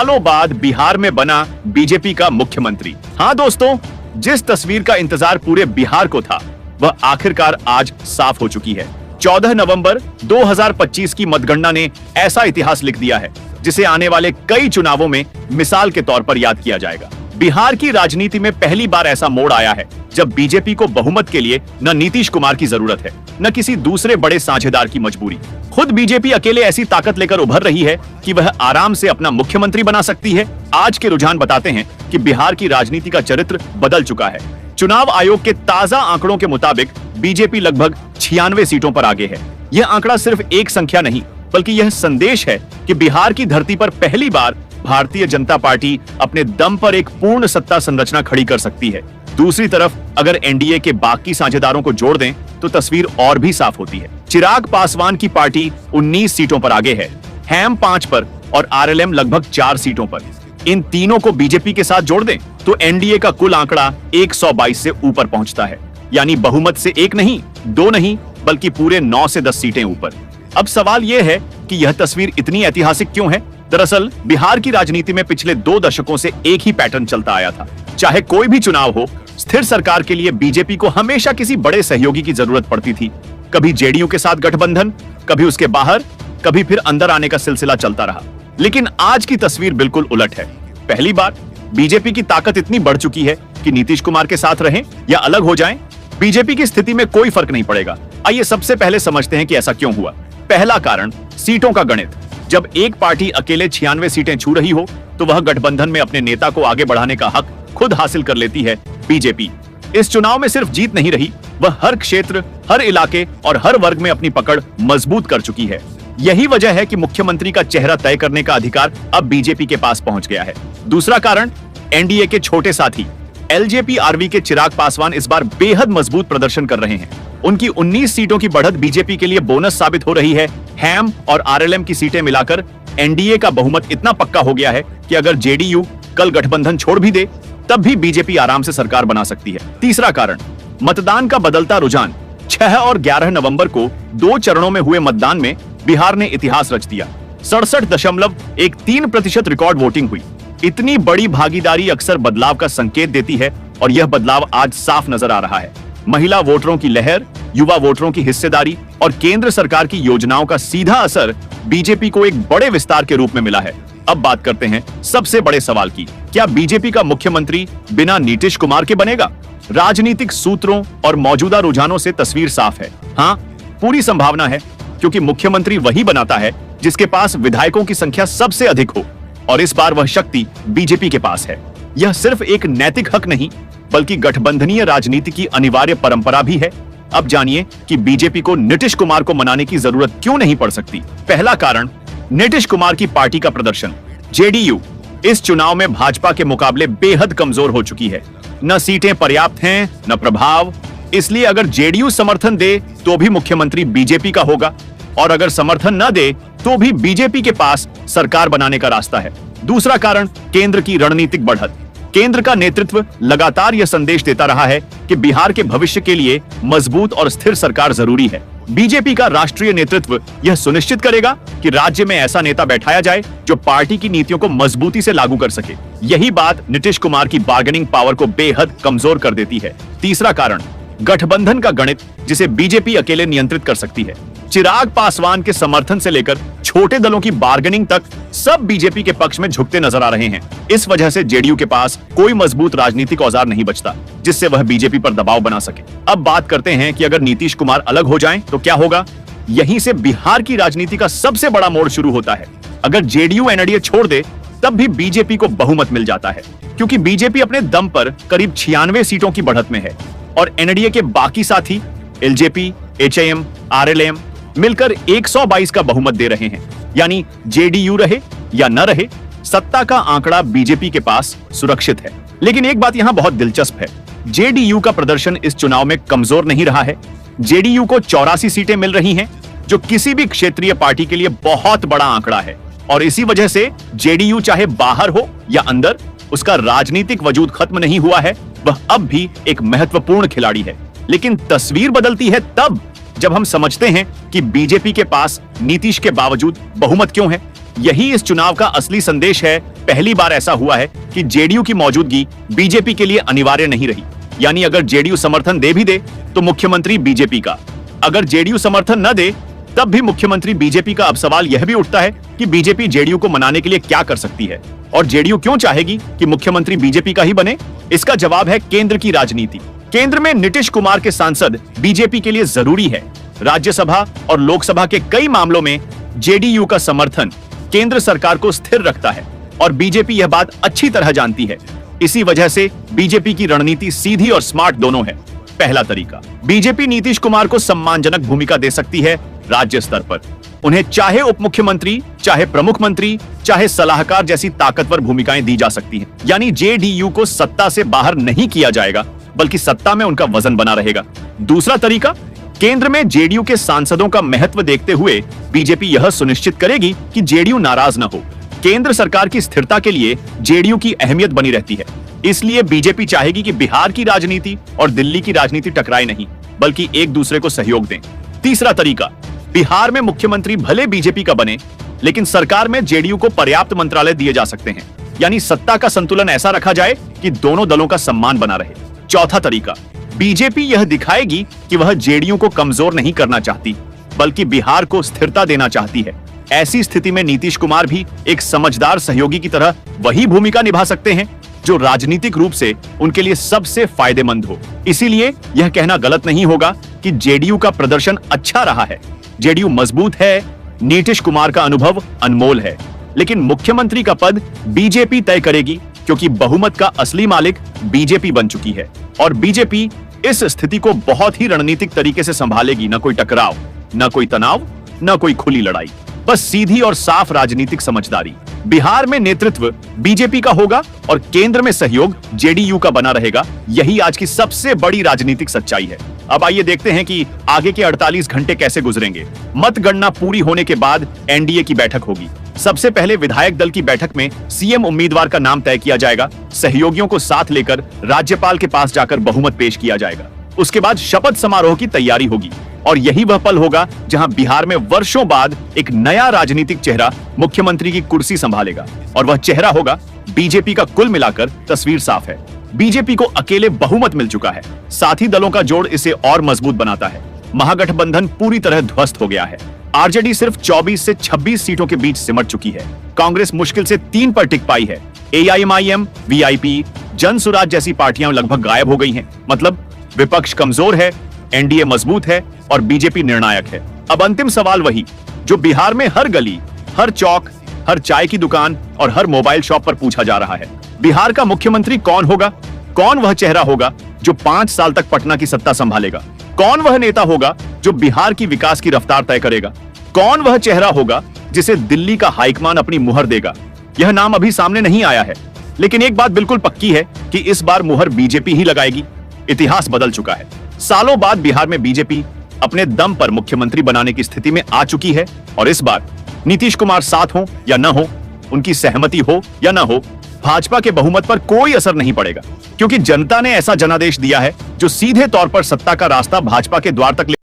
सालों बाद बिहार में बना बीजेपी का मुख्यमंत्री। हाँ दोस्तों, जिस तस्वीर का इंतजार पूरे बिहार को था वह आखिरकार आज साफ हो चुकी है। 14 नवंबर 2025 की मतगणना ने ऐसा इतिहास लिख दिया है जिसे आने वाले कई चुनावों में मिसाल के तौर पर याद किया जाएगा। बिहार की राजनीति में पहली बार ऐसा मोड़ आया है जब बीजेपी को बहुमत के लिए न नीतीश कुमार की जरूरत है न किसी दूसरे बड़े साझेदार की मजबूरी। खुद बीजेपी अकेले ऐसी ताकत लेकर उभर रही है कि वह आराम से अपना मुख्यमंत्री बना सकती है। आज के रुझान बताते हैं कि बिहार की राजनीति का चरित्र बदल चुका है। चुनाव आयोग के ताजा आंकड़ों के मुताबिक बीजेपी लगभग 96 सीटों पर आगे है। यह आंकड़ा सिर्फ एक संख्या नहीं बल्कि यह संदेश है कि बिहार की धरती पर पहली बार भारतीय जनता पार्टी अपने दम पर एक पूर्ण सत्ता संरचना खड़ी कर सकती है। दूसरी तरफ अगर एनडीए के बाकी साझेदारों को जोड़ दें तो तस्वीर और भी साफ होती है। चिराग पासवान की पार्टी 19 सीटों पर आगे है, हैम 5 पर और आरएलएम लगभग 4 सीटों पर। इन तीनों को बीजेपी के साथ जोड़ दें तो एनडीए का कुल आंकड़ा 122 से ऊपर पहुंचता है, यानी बहुमत से एक नहीं, दो नहीं, बल्कि पूरे 9 से 10 सीटें ऊपर। अब सवाल यह है कि यह तस्वीर इतनी ऐतिहासिक क्यों है? दरअसल बिहार की राजनीति में पिछले 2 दशकों से एक ही पैटर्न चलता आया था। चाहे कोई भी चुनाव हो, स्थिर सरकार के लिए बीजेपी को हमेशा किसी बड़े सहयोगी की जरूरत पड़ती थी। कभी जेडीयू के साथ गठबंधन, कभी उसके बाहर, कभी फिर अंदर आने का सिलसिला चलता रहा। लेकिन आज की तस्वीर बिल्कुल उलट है। पहली बार बीजेपी की ताकत इतनी बढ़ चुकी है कि नीतीश कुमार के साथ रहें या अलग हो जाएं, बीजेपी की स्थिति में कोई फर्क नहीं पड़ेगा। आइए सबसे पहले समझते हैं कि ऐसा क्यों हुआ। पहला कारण, सीटों का गणित। जब एक पार्टी अकेले 96 सीटें छू रही हो तो वह गठबंधन में अपने नेता को आगे बढ़ाने का हक खुद हासिल कर लेती है। बीजेपी इस चुनाव में सिर्फ जीत नहीं रही, वह हर क्षेत्र, हर इलाके और हर वर्ग में अपनी पकड़ मजबूत कर चुकी है। यही वजह है कि मुख्यमंत्री का चेहरा तय करने का अधिकार अब बीजेपी के पास पहुंच गया है। दूसरा कारण, एनडीए के छोटे साथी एलजेपी आरवी के चिराग पासवान इस बार बेहद मजबूत प्रदर्शन कर रहे हैं। उनकी 19 सीटों की बढ़त बीजेपी के लिए बोनस साबित हो रही है। हैम और आरएलएम की सीटें मिलाकर एनडीए का बहुमत इतना पक्का हो गया है कि अगर जेडीयू कल गठबंधन छोड़ भी दे तब भी बीजेपी आराम से सरकार बना सकती है। तीसरा कारण, मतदान का बदलता रुझान। 6 और 11 नवंबर को 2 चरणों में हुए मतदान में बिहार ने इतिहास रच दिया। 67.13% रिकॉर्ड वोटिंग हुई। इतनी बड़ी भागीदारी अक्सर बदलाव का संकेत देती है और यह बदलाव आज साफ नजर आ रहा है। महिला वोटरों की लहर, युवा वोटरों की हिस्सेदारी और केंद्र सरकार की योजनाओं का सीधा असर बीजेपी को एक बड़े विस्तार के रूप में मिला है। अब बात करते हैं सबसे बड़े सवाल की, क्या बीजेपी का मुख्यमंत्री बिना नीतीश कुमार के बनेगा? राजनीतिक सूत्रों और मौजूदा रुझानों से तस्वीर साफ है। हाँ, पूरी संभावना है, क्योंकि मुख्यमंत्री वही बनाता है जिसके पास विधायकों की संख्या सबसे अधिक हो, और इस बार वह शक्ति बीजेपी के पास है। यह सिर्फ एक नैतिक हक नहीं बल्कि गठबंधनीय राजनीति की अनिवार्य परंपरा भी है। अब जानिए कि बीजेपी को नीतीश कुमार को मनाने की जरूरत क्यों नहीं पड़ सकती। पहला कारण, नीतीश कुमार की पार्टी का प्रदर्शन। जेडीयू इस चुनाव में भाजपा के मुकाबले बेहद कमजोर हो चुकी है। न सीटें पर्याप्त हैं, न प्रभाव। इसलिए अगर जेडीयू समर्थन दे तो भी मुख्यमंत्री बीजेपी का होगा, और अगर समर्थन न दे तो भी बीजेपी के पास सरकार बनाने का रास्ता है। दूसरा कारण, केंद्र की रणनीतिक बढ़त। केंद्र का नेतृत्व लगातार यह संदेश देता रहा है कि बिहार के भविष्य के लिए मजबूत और स्थिर सरकार जरूरी है। बीजेपी का राष्ट्रीय नेतृत्व यह सुनिश्चित करेगा कि राज्य में ऐसा नेता बैठाया जाए जो पार्टी की नीतियों को मजबूती से लागू कर सके। यही बात नीतीश कुमार की बार्गेनिंग पावर को बेहद कमजोर कर देती है। तीसरा कारण, गठबंधन का गणित जिसे बीजेपी अकेले नियंत्रित कर सकती है। चिराग पासवान के समर्थन से लेकर छोटे दलों की बार्गेनिंग तक सब बीजेपी के पक्ष में झुकते नजर आ रहे हैं। इस वजह से जेडीयू के पास कोई मजबूत राजनीतिक औजार नहीं बचता जिससे वह बीजेपी पर दबाव बना सके। अब बात करते हैं कि अगर नीतीश कुमार अलग हो जाएं तो क्या होगा। यहीं से बिहार की राजनीति का सबसे बड़ा मोड़ शुरू होता है। अगर जेडीयू एनडीए छोड़ दे तब भी बीजेपी को बहुमत मिल जाता है, क्योंकि बीजेपी अपने दम पर करीब 96 सीटों की बढ़त में है और एनडीए के बाकी साथी एलजेपी, एचएएम, आरएलएम मिलकर 122 का बहुमत दे रहे हैं। यानी जेडीयू रहे या न रहे, सत्ता का आंकड़ा बीजेपी के पास सुरक्षित है। लेकिन एक बात यहां बहुत दिलचस्प है, जेडीयू का प्रदर्शन इस चुनाव में कमजोर नहीं रहा है। जेडीयू को 84 सीटें मिल रही हैं, जो किसी भी क्षेत्रीय पार्टी के लिए बहुत बड़ा आंकड़ा है, और इसी वजह से जेडीयू चाहे बाहर हो या अंदर, उसका राजनीतिक वजूद खत्म नहीं हुआ है। वह अब भी एक महत्वपूर्ण खिलाड़ी है। लेकिन तस्वीर बदलती है तब जब हम समझते हैं कि बीजेपी के पास नीतीश के बावजूद बहुमत क्यों है। यही इस चुनाव का असली संदेश है। पहली बार ऐसा हुआ है कि जेडीयू की मौजूदगी बीजेपी के लिए अनिवार्य नहीं रही। यानी अगर जेडीयू समर्थन दे भी दे तो मुख्यमंत्री बीजेपी का, अगर जेडीयू समर्थन न दे तब भी मुख्यमंत्री बीजेपी का। अब सवाल यह भी उठता है कि बीजेपी जेडीयू को मनाने के लिए क्या कर सकती है और जेडीयू क्यों चाहेगी कि मुख्यमंत्री बीजेपी का ही बने। इसका जवाब है केंद्र की राजनीति। केंद्र में नीतीश कुमार के सांसद बीजेपी के लिए जरूरी है। राज्यसभा और लोकसभा के कई मामलों में जेडीयू का समर्थन केंद्र सरकार को स्थिर रखता है और बीजेपी यह बात अच्छी तरह जानती है। इसी वजह से बीजेपी की रणनीति सीधी और स्मार्ट दोनों है। पहला तरीका, बीजेपी नीतीश कुमार को सम्मानजनक भूमिका दे सकती है। राज्य स्तर पर उन्हें चाहे उप मुख्यमंत्री, चाहे प्रमुख मंत्री, चाहे सलाहकार जैसी ताकतवर भूमिकाएं दी जा सकती हैं। यानी जेडीयू को सत्ता से बाहर नहीं किया जाएगा, बल्कि सत्ता में उनका वजन बना रहेगा। दूसरा तरीका, केंद्र में जेडीयू के सांसदों का महत्व देखते हुए बीजेपी यह सुनिश्चित करेगी कि जेडीयू नाराज न हो। केंद्र सरकार की स्थिरता के लिए जेडीयू की अहमियत बनी रहती है। इसलिए बीजेपी चाहेगी कि बिहार की राजनीति और दिल्ली की राजनीति टकराए नहीं, बल्कि एक दूसरे को सहयोग दें। तीसरा तरीका, बिहार में मुख्यमंत्री भले बीजेपी का बने, लेकिन सरकार में जेडीयू को पर्याप्त मंत्रालय दिए जा सकते हैं। यानी सत्ता का संतुलन ऐसा रखा जाए कि दोनों दलों का सम्मान बना रहे। चौथा तरीका, बीजेपी यह दिखाएगी कि वह जेडीयू को कमजोर नहीं करना चाहती, बल्कि बिहार को स्थिरता देना चाहती है। ऐसी स्थिति में नीतीश कुमार भी एक समझदार सहयोगी की तरह वही भूमिका निभा सकते हैं जो राजनीतिक रूप से उनके लिए सबसे फायदेमंद हो। इसीलिए यह कहना गलत नहीं होगा कि जेडीयू का प्रदर्शन अच्छा रहा है। जेडीयू मजबूत है, नीतीश कुमार का अनुभव अनमोल है, लेकिन मुख्यमंत्री का पद बीजेपी तय करेगी, क्योंकि बहुमत का असली मालिक बीजेपी बन चुकी है और बीजेपी इस स्थिति को बहुत ही रणनीतिक तरीके से संभालेगी। न कोई टकराव, न कोई तनाव, न कोई खुली लड़ाई, बस सीधी और साफ राजनीतिक समझदारी। बिहार में नेतृत्व बीजेपी का होगा और केंद्र में सहयोग जेडीयू का बना रहेगा। यही आज की सबसे बड़ी राजनीतिक सच्चाई है। अब आइए देखते हैं कि आगे के 48 घंटे कैसे गुजरेंगे। मतगणना पूरी होने के बाद एनडीए की बैठक होगी। सबसे पहले विधायक दल की बैठक में सीएम उम्मीदवार का नाम तय किया जाएगा। सहयोगियों को साथ लेकर राज्यपाल के पास जाकर बहुमत पेश किया जाएगा। उसके बाद शपथ समारोह की तैयारी होगी और यही वह पल होगा जहां बिहार में वर्षों बाद एक नया राजनीतिक चेहरा मुख्यमंत्री की कुर्सी संभालेगा और वह चेहरा होगा बीजेपी का। कुल मिलाकर तस्वीर साफ है, बीजेपी को अकेले बहुमत मिल चुका है। साथी दलों का जोड़ इसे और मजबूत बनाता है। महागठबंधन पूरी तरह ध्वस्त हो गया है। आरजेडी सिर्फ 24 से 26 सीटों के बीच सिमट चुकी है। कांग्रेस मुश्किल से 3 पर टिक पाई है। एआईएमआईएम, वीआईपी, जन सुराज जैसी पार्टियां लगभग गायब हो गई हैं। मतलब विपक्ष कमजोर है, एनडीए मजबूत है और बीजेपी निर्णायक है। अब अंतिम सवाल वही जो बिहार में हर गली, हर चौक, हर चाय की दुकान और हर मोबाइल शॉप पर पूछा जा रहा है। बिहार का मुख्यमंत्री कौन होगा? कौन वह चेहरा होगा जो 5 साल तक पटना की सत्ता संभालेगा? कौन वह नेता होगा जो बिहार की विकास की रफ्तार तय करेगा? कौन वह चेहरा होगा जिसे दिल्ली का हाईकमान अपनी मुहर देगा? यह नाम अभी सामने नहीं आया है, लेकिन एक बात बिल्कुल पक्की है कि इस बार मुहर बीजेपी ही लगाएगी। इतिहास बदल चुका है। सालों बाद बिहार में बीजेपी अपने दम पर मुख्यमंत्री बनाने की स्थिति में आ चुकी है और इस बार नीतीश कुमार साथ हो या न हो, उनकी सहमति हो या न हो, भाजपा के बहुमत पर कोई असर नहीं पड़ेगा, क्योंकि जनता ने ऐसा जनादेश दिया है जो सीधे तौर पर सत्ता का रास्ता भाजपा के द्वार तक